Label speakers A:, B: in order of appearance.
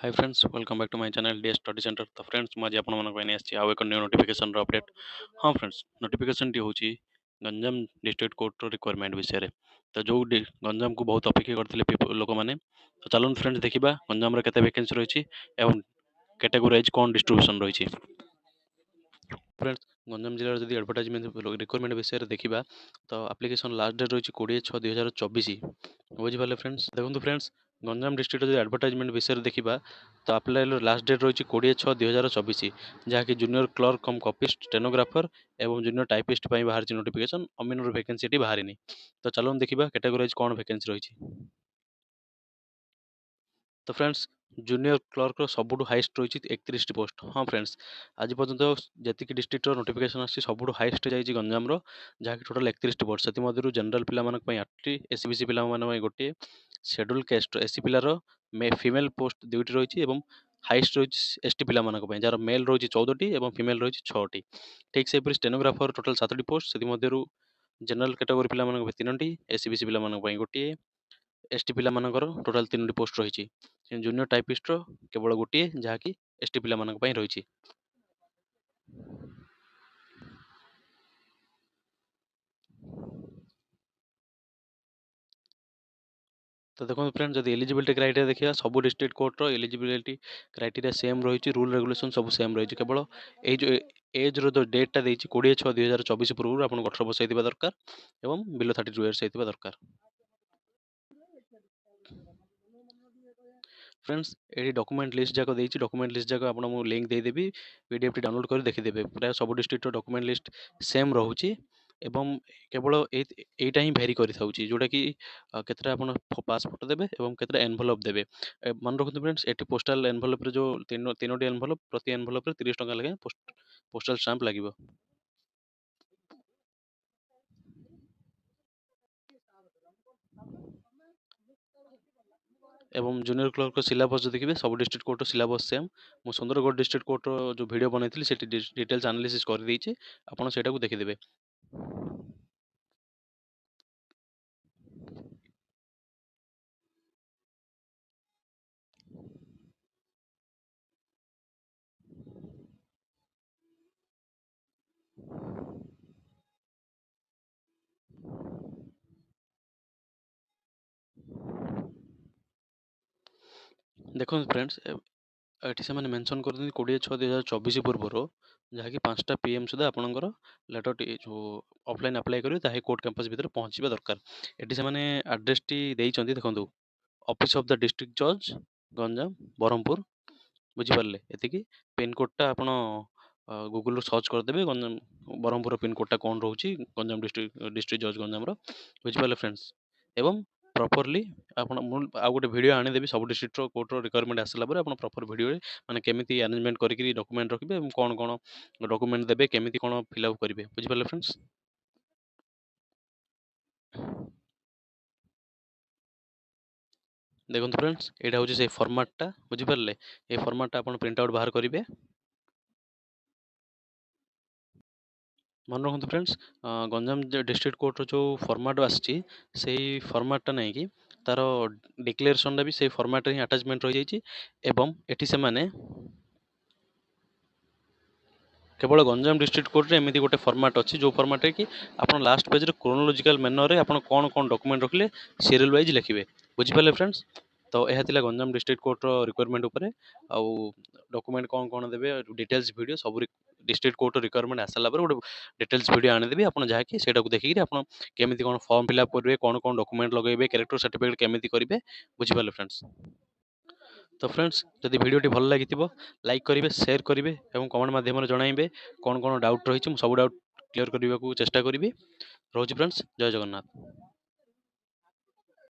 A: Hi friends, welcome back to my channel the study centre. तो friends मुझे आपण मानक ପାଇଁ ଆସିଛି ଆଉ ଏକ ନ୍ୟୁ ନୋଟିଫିକେସନ୍ ର ଅପଡେଟ୍। ହଁ फ्रेंड्स, ନୋଟିଫିକେସନ୍ ଟି ହେଉଛି ଗଞ୍ଜାମ ଡିଷ୍ଟ୍ରିକ୍ଟ କୋର୍ଟର ରିକ୍ୱାରମେଣ୍ଟ ବିଷୟରେ। ତ ଯୋଉ ଗଞ୍ଜାମକୁ ବହୁତ ଅପେକ୍ଷା କରିଥିଲେ ଲୋକମାନେ। ତ ଚାଲନ୍ତୁ फ्रेंड्स ଦେଖିବା ଗଞ୍ଜାମର କେତେ ଭ୍ୟାକେନ୍ସି ରହିଛି ଏବଂ କ୍ୟାଟାଗୋରାଇଜ୍ କ'ଣ ଡିଷ୍ଟ୍ରିବ୍ୟୁସନ୍ ରହିଛି। फ्रेंड्स, गंजाम जिले जब एडवर्टाइजमेंट रिक्वायरमेंट विषय में देखा तो आप्लिकेसन लास्ट डेट रही 20/6/2024। बुझिपारे फ्रेंड्स, देखो फ्रेंड्स गंजाम डिस्ट्रिक्ट जो एडवर्टाइजमेंट विषय में देखा तो आप्लाय लास्ट डेट रही 20/6/2024 जहाँकि जूनियर क्लर्क कम कपिस्ट स्टेनोग्राफर एवं जूनियर टाइपिस्ट बाहर नोटिफिकेशन अमीनर वैकेंसी बाहरी। तो चलो देखा कैटेगोराइज कौन वैकेंसी रही। तो फ्रेंड्स जूनियर क्लर्क सबुठ हाइस्ट रही 31 पोस्ट। हाँ फ्रेंड्स, आज पर्यंत जी डिस्ट्रिक्ट नोटिफिकेशन आसी सबुठ हाइस्ट जाइए गंजाम जहाँकि टोटाल 31 पोस्ट से जनरल पिला 8टी एससीबीसी पिला गोटे शेड्यूल कास्ट एससी पिलार फीमेल पोस्ट 2टी रही हाइस्ट रही एसटी पिला जार मेल रही 14टी और फीमेल रही 6टी। ठीक से स्टेनोग्राफर टोटाल 7टी पोस्ट से जनरल कैटेगोरी पिला 3टी एससीबीसी पिला गोटे एसटी पिला टोटाल 3टी पोस्ट रही। जूनियर टाइपिस्ट केवल गोटे जहाँकि एसटी पिला रही। तो देखो फ्रेंड जब एलिजिबिलिटी क्राइटेरिया देखिए सब डिस्ट्रिक्ट कोर्टर एलिजिबिलिटी क्राइटेरिया सेम रही। रूल रेगुलेशन सब सेम रही। केवल ये जो एज रो जो डेटा देती 20/6/2024 पूर्व आपको 18 वर्ष होता दरकार एवं बिलो 32 इयर्स होता दरकार। फ्रेंड्स ये डॉक्यूमेंट लिस्ट जाक देती डॉक्यूमेंट लिस्ट जाक आपको लिंक देदेवी पीडीएफ डाउनलोड कर देखीदेवे। प्राय सब डिस्ट्रिक्ट डॉक्यूमेंट लिस्ट सेम रोचे एवं केवल यहीटा ही भेरी कर जोटा कि केतटा आप पासपोर्ट देवे और केतटा एनभलप देवे। मन रखते फ्रेंड्स ये पोस्टाल एनभलप जो तीनोटी एनभलप प्रति एनभलप 30 टंका लगे पोस्टाल स्टाम्प लगे। एवं जूनियर क्लर्क सिलेबस जो देखिए सब डिस्ट्रिक्ट कोर्ट सिलेबस सेम। मु सुंदरगढ़ डिस्ट्रिक्ट कोर्ट जो वीडियो बनई से डिटेल्स एनालिसिस कर देछि आपण सेटा को देखिदेबे। देखो फ्रेंड्स ये से मेंशन कर 20/6/2024 पूर्व जहाँकि 5टा PM सुधा आपंकर लेटर जो ऑफलाइन अप्लाई करेंगे ताकि कोर्ट कैंपस भीतर पहुँचवा दरकार। ये से एड्रेस टी देइचंती देखो ऑफिस ऑफ द डिस्ट्रिक्ट जज गंजाम ब्रह्मपुर। बुझिपारे ये पिनकोडटा आप गूगल सर्च करदेवे गंजाम ब्रह्मपुर पिनकोडटा कौन रोचे गंजाम डिस्ट्रिक्ट जज गंजाम। बुझिपारे फ्रेंड्स एवं प्रॉपर्ली आप गोटे वीडियो आनीदेवी सब डिस्ट्रिक्ट कोर्टर रिक्वायरमेंट आसला प्रॉपर वीडियो माने केमिति अरेंजमेंट करके डॉक्यूमेंट रखिए कौन कौन डॉक्यूमेंट देवे केमिति कौन फिलअप करेंगे। बुझिपारे फ्रेंड्स, देखो फ्रेंड्स यहाँ हूँ से फॉर्मेटटा। बुझिपारे ये फॉर्मेटटा आप प्रिंट आउट बाहर करेंगे। मन रखते फ्रेंड्स गंजाम डिस्ट्रिक्ट कोर्टर जो फॉर्मेट आसी से फॉर्मेटटा नहीं कि तार डिक्लेरेशनटा भी से फॉर्मेट ही अटैचमेंट रही जाइए। एटी से माने केवल गंजाम डिस्ट्रिक्ट कोर्ट एमती गोटे फॉर्मेट अच्छी जो फॉर्मेट कि आप लास्ट पेज क्रोनोलॉजिकल मैनर आप कौन कौन डॉक्यूमेंट रखिले सीरियल वाइज लिखिए। बुझिपारे फ्रेंड्स, तो यह थिला गंजाम डिस्ट्रिक्ट कोर्ट रिक्वायरमेंट उपरे आउ डॉक्यूमेंट कौन कौन देवे डिटेल्स वीडियो सब डिस्ट्रिक्ट कोर्ट रिक्वायरमेंट आसाला गोटे डिटेल्स वीडियो आनीदेवी आप जहाँकि से देखिए आप केमी कौन फॉर्म फिलअप करेंगे कौन कौन डॉक्यूमेंट लगे कैरेक्टर सर्टिफिकेट केमी करेंगे। बुझिपारे फ्रेंड्स, तो फ्रेंड्स जदि वीडियोटी भल लगी लाइक करेंगे शेयर करेंगे और कमेंट माध्यम जनइबे कौन कौन डाउट रही सब डाउट क्लियर करने को चेष्टा करी। रोज फ्रेंड्स, जय जगन्नाथ।